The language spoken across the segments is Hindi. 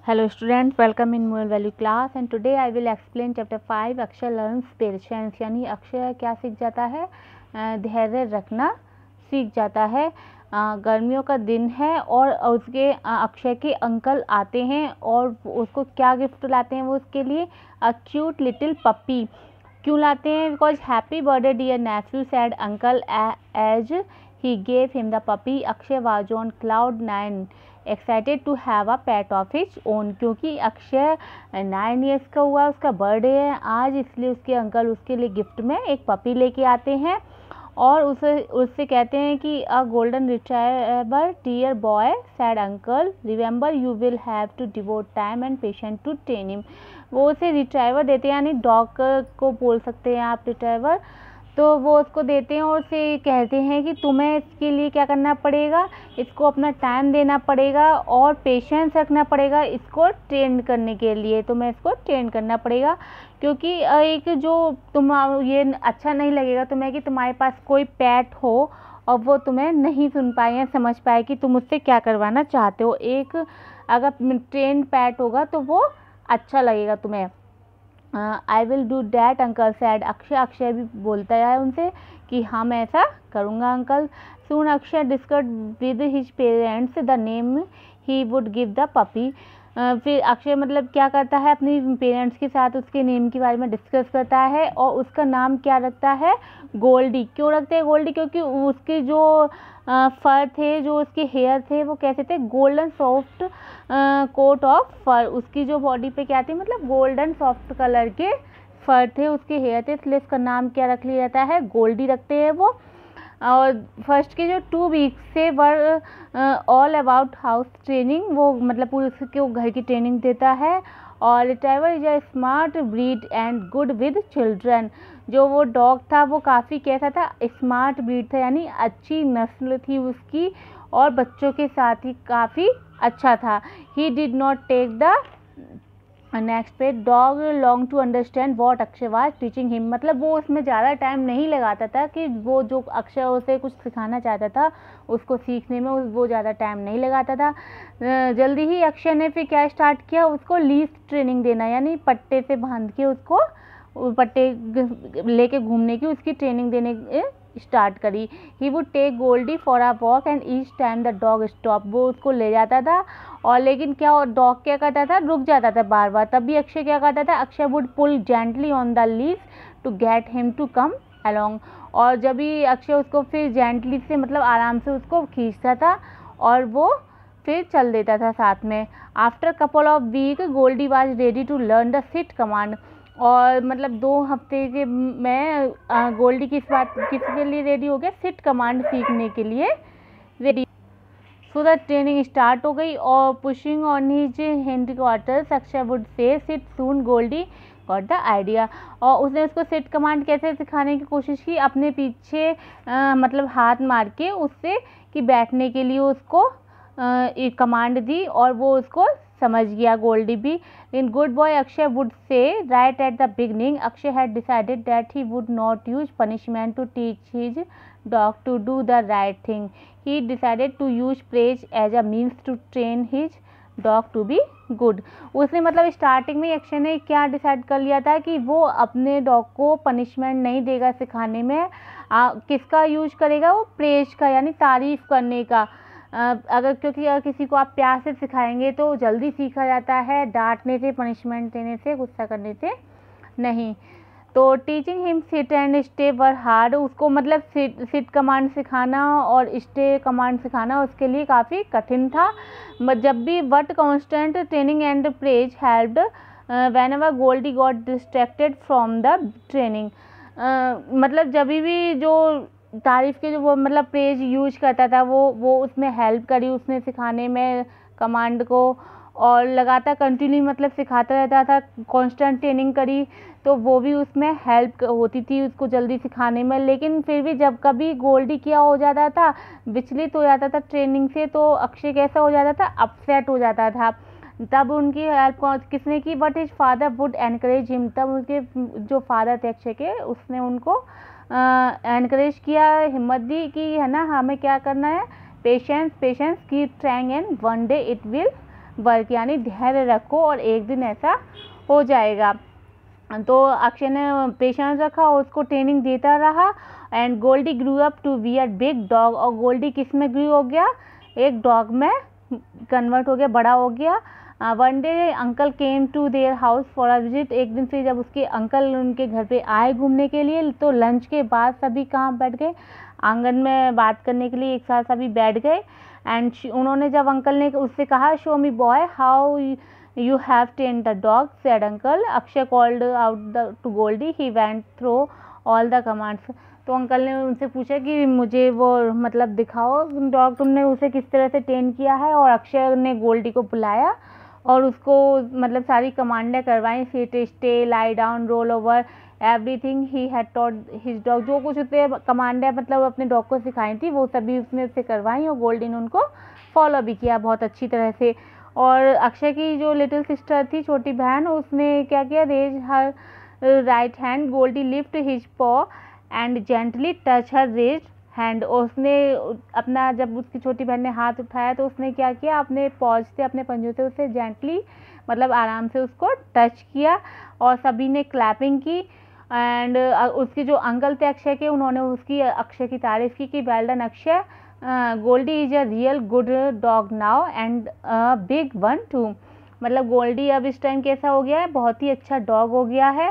Hello students, welcome in moral value class and today I will explain chapter 5 Akshay learns patience यानी अक्षय क्या सीख जाता है, धैर्य रखना सीख जाता है। गर्मियों का दिन है और उसके अक्षय के अंकल आते हैं और उसको क्या गिफ्ट लाते हैं वो उसके लिए अ क्यूट लिटिल पप्पी। क्यों लाते हैं? Because happy birthday dear nephew said uncle as he gave him the puppy. Akshay was on cloud 9 excited to have a pet of his own. क्योंकि अक्षय 9 ईयर्स का हुआ, उसका बर्थडे है आज, इसलिए उसके अंकल उसके लिए गिफ्ट में एक पपी लेके आते हैं और उससे कहते हैं कि a golden retriever dear boy said uncle remember you will have to devote time and patience to train him. वो उसे रिट्रीवर देते हैं, यानी डॉग को बोल सकते हैं आप रिट्रीवर। तो वो उसको देते हैं और उसे कहते हैं कि तुम्हें इसके लिए क्या करना पड़ेगा, इसको अपना टाइम देना पड़ेगा और पेशेंस रखना पड़ेगा इसको ट्रेन करने के लिए। तुम्हें इसको ट्रेन करना पड़ेगा क्योंकि एक जो तुम ये अच्छा नहीं लगेगा तुम्हें कि तुम्हारे पास कोई पेट हो और वो तुम्हें नहीं सुन पाए या समझ पाए कि तुम उससे क्या करवाना चाहते हो। एक अगर ट्रेन पेट होगा तो वो अच्छा लगेगा तुम्हें। I will do that uncle sad Akshay भी बोलता है उनसे कि हाँ मैं ऐसा करूँगा uncle. Soon Akshay discuss with his parents the name he would give the puppy. फिर अक्षय मतलब क्या करता है, अपने पेरेंट्स के साथ उसके नेम के बारे में डिस्कस करता है और उसका नाम क्या रखता है, गोल्डी। क्यों रखते हैं गोल्डी? क्योंकि उसके जो फर थे, जो उसके हेयर थे वो कैसे थे, गोल्डन सॉफ्ट कोट ऑफ फर। उसकी जो बॉडी पे क्या थे, मतलब गोल्डन सॉफ्ट कलर के फर थे, उसके हेयर थे, इसलिए इसका नाम क्या रख लिया जाता है, गोल्डी रखते हैं वो। और फर्स्ट के जो 2 वीक्स से were all about house training, वो मतलब पूरे उसके घर की ट्रेनिंग देता है। और retriever is a smart breed and good with children. जो वो डॉग था वो काफ़ी कैसा था, स्मार्ट ब्रीड था, यानी अच्छी नस्ल थी उसकी और बच्चों के साथ ही काफ़ी अच्छा था। He did not take the next pay dog long to understand what Akshay was teaching him. मतलब वो उसमें ज़्यादा टाइम नहीं लगाता था कि वो जो अक्षय उसे कुछ सिखाना चाहता था उसको सीखने में वो ज़्यादा टाइम नहीं लगाता था। जल्दी ही अक्षय ने फिर क्या स्टार्ट किया, उसको लीज ट्रेनिंग देना, यानी पट्टे से बांध के उसको पट्टे लेके घूमने की उसकी ट्रेनिंग देने स्टार्ट करी। He would take Goldie for a walk and each time the dog stop. वो उसको ले जाता था और लेकिन क्या डॉग क्या करता था, रुक जाता था बार बार। तभी अक्षय क्या करता था, Akshay would pull gently on the leash to get him to come along. और जब भी अक्षय उसको फिर जेंटली से मतलब आराम से उसको खींचता था और वो फिर चल देता था साथ में। After couple of week Goldie was ready to learn the sit command. और मतलब 2 हफ्ते के में गोल्डी किसके लिए रेडी हो गया, सिट कमांड सीखने के लिए ready. So the training start हो गई और pushing on his headquarters Akshay would say sit soon Goldie got the idea. और उसने उसको सिट कमांड कैसे सिखाने की कोशिश की, अपने पीछे मतलब हाथ मार के उससे कि बैठने के लिए उसको एक कमांड दी और वो उसको समझ गया गोल्डी भी। In good boy Akshay would say right at the beginning Akshay had decided that he would not use punishment to teach his dog to do the right thing. He decided to use praise as a means to train his dog to be good. उसने मतलब स्टार्टिंग में अक्षय ने क्या डिसाइड कर लिया था कि वो अपने डॉग को पनिशमेंट नहीं देगा सिखाने में। किसका यूज करेगा, वो प्रेज का, यानी तारीफ करने का। क्योंकि अगर किसी को आप प्यार से सिखाएंगे तो जल्दी सीखा जाता है, डांटने से, पनिशमेंट देने से, गुस्सा करने से नहीं। तो teaching him sit and stay were hard. उसको मतलब सिट कमांड सिखाना और स्टे कमांड सिखाना उसके लिए काफ़ी कठिन था। जब भी but constant training and praise helped whenever Goldie got distracted from the training. मतलब जब भी जो तारीफ़ के जो वो मतलब पेज यूज करता था वो उसमें हेल्प करी उसने सिखाने में कमांड को, और लगातार कंटिन्यू मतलब सिखाता रहता था, कांस्टेंट ट्रेनिंग करी तो वो भी उसमें हेल्प होती थी उसको जल्दी सिखाने में। लेकिन फिर भी जब कभी गोल्डी क्या हो जाता था, विचलित हो जाता था ट्रेनिंग से, तो अक्षय कैसा हो जाता था, अपसेट हो जाता था। तब उनकी हेल्प किसने की, but his father would encourage him. तब उनके जो फादर थे अक्षय के, उसने उनको एनकरेज किया, हिम्मत दी कि है ना हमें क्या करना है, patience keep trying and one day it will work, यानी धैर्य रखो और एक दिन ऐसा हो जाएगा। तो अक्षय ने पेशेंस रखा और उसको ट्रेनिंग देता रहा। And Goldie grew up to be a big dog, और गोल्डी किस में ग्रू हो गया, एक डॉग में कन्वर्ट हो गया, बड़ा हो गया। One day uncle came to their house for a visit, एक दिन से जब उसके अंकल उनके घर पे आए घूमने के लिए, तो लंच के बाद सभी कहाँ बैठ गए, आंगन में बात करने के लिए एक साथ सभी बैठ गए। एंड उन्होंने जब अंकल ने उससे कहा, show me boy how you have trained the dog, said uncle. Akshay called out to Goldie. He went through all the commands. तो अंकल ने उनसे पूछा कि मुझे वो मतलब दिखाओ डॉग, तुमने उसे किस तरह से ट्रेन किया है। और अक्षय ने गोल्डी को बुलाया और उसको मतलब सारी कमांडें करवाई, sit, stay, lie down, roll over, everything he had taught his dog. जो कुछ उसने कमांडें मतलब अपने डॉग को सिखाई थी वो सभी उसने उससे करवाई और गोल्डी ने उनको फॉलो भी किया बहुत अच्छी तरह से। और अक्षय की जो लिटिल सिस्टर थी, छोटी बहन, उसने क्या किया, raise her right hand, Goldie lift his paw and gently touch her raise hand. उसने अपना, जब उसकी छोटी बहन ने हाथ उठाया तो उसने क्या किया, अपने पॉज से, अपने पंजों से उसे जेंटली मतलब आराम से उसको टच किया और सभी ने क्लैपिंग की। एंड उसके जो अंकल थे अक्षय के, उन्होंने उसकी अक्षय की तारीफ़ की कि well done Akshay, Goldie is a real good dog now and big one too. मतलब गोल्डी अब इस टाइम कैसा हो गया है, बहुत ही अच्छा डॉग हो गया है।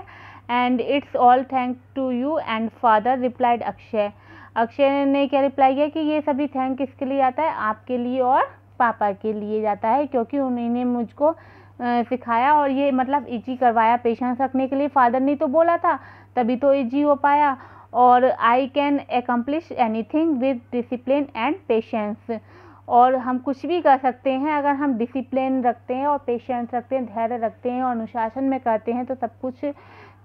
And it's all thank to you and father, replied Akshay. Akshay ने क्या रिप्लाई किया कि ये सभी थैंक किसके लिए आता है, आपके लिए और पापा के लिए जाता है, क्योंकि उन्होंने मुझको सिखाया और ये मतलब इजी करवाया पेशेंस रखने के लिए। फादर ने तो बोला था तभी तो इजी हो पाया। और I can accomplish anything with discipline and patience, और हम कुछ भी कर सकते हैं अगर हम डिसिप्लिन रखते हैं और पेशेंस रखते हैं, धैर्य रखते हैं और अनुशासन में करते हैं तो सब कुछ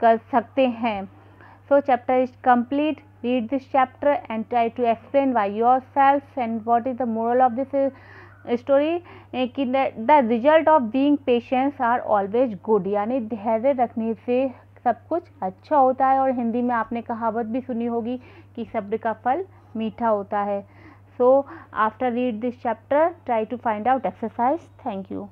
कर सकते हैं। So chapter is complete, read this chapter and try to explain by yourself and what is the moral of this story, कि the result of being patience are always good, यानी धैर्य रखने से सब कुछ अच्छा होता है। और हिंदी में आपने कहावत भी सुनी होगी कि सब्र का फल मीठा होता है। So after read this chapter try to find out exercise. Thank you.